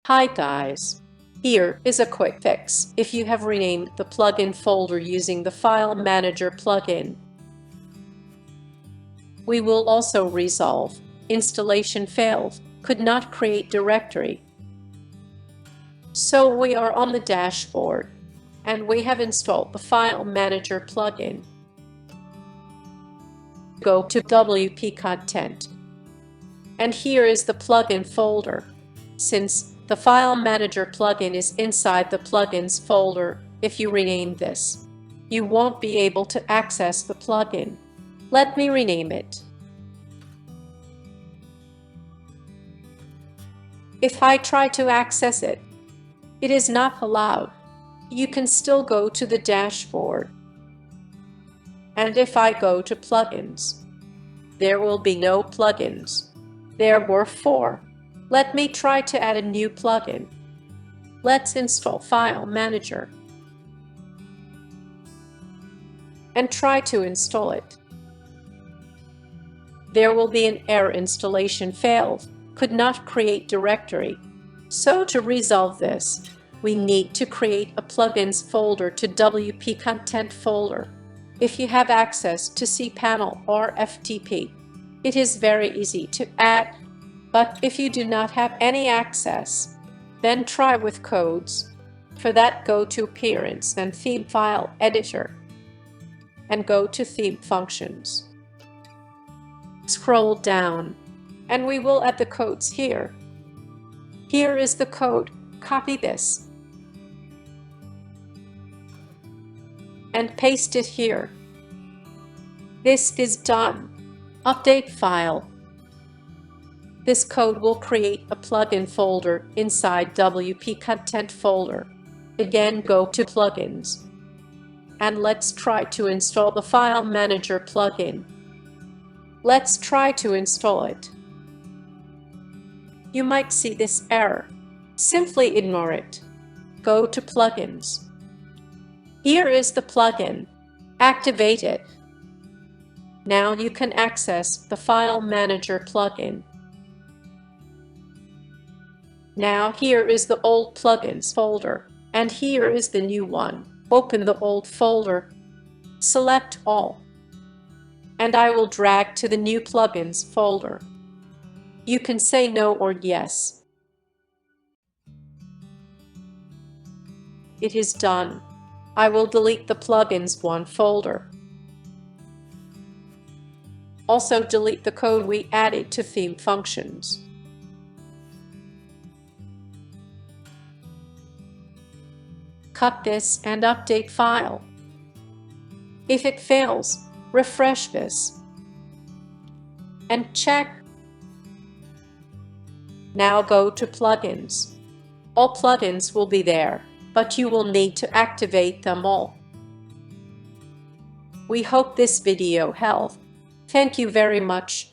Hi guys! Here is a quick fix if you have renamed the plugin folder using the File Manager plugin. We will also resolve installation failed, could not create directory. So we are on the dashboard and we have installed the File Manager plugin. Go to WP Content and here is the plugin folder. Since the File Manager plugin is inside the plugins folder, if you rename this, you won't be able to access the plugin. Let me rename it. If I try to access it, it is not allowed. You can still go to the dashboard. And if I go to plugins, there will be no plugins. There were 4. Let me try to add a new plugin. Let's install File Manager and try to install it. There will be an error: installation failed, could not create directory. So to resolve this, we need to create a plugins folder to WP Content folder. If you have access to cPanel or FTP, it is very easy to add. But if you do not have any access, then try with codes. For that, go to Appearance and Theme File Editor and go to Theme Functions. Scroll down and we will add the codes here. Here is the code. Copy this and paste it here. This is done. Update file. This code will create a plugin folder inside WP Content folder. Again, go to Plugins. And let's try to install the File Manager plugin. Let's try to install it. You might see this error. Simply ignore it. Go to Plugins. Here is the plugin. Activate it. Now you can access the File Manager plugin. Now here is the old plugins folder, and here is the new one. Open the old folder, select all, and I will drag to the new plugins folder. You can say no or yes. It is done. I will delete the plugins 1 folder. Also delete the code we added to Theme Functions. Cut this and update file. If it fails, refresh this and check. Now go to Plugins. All plugins will be there, but you will need to activate them all. We hope this video helped. Thank you very much.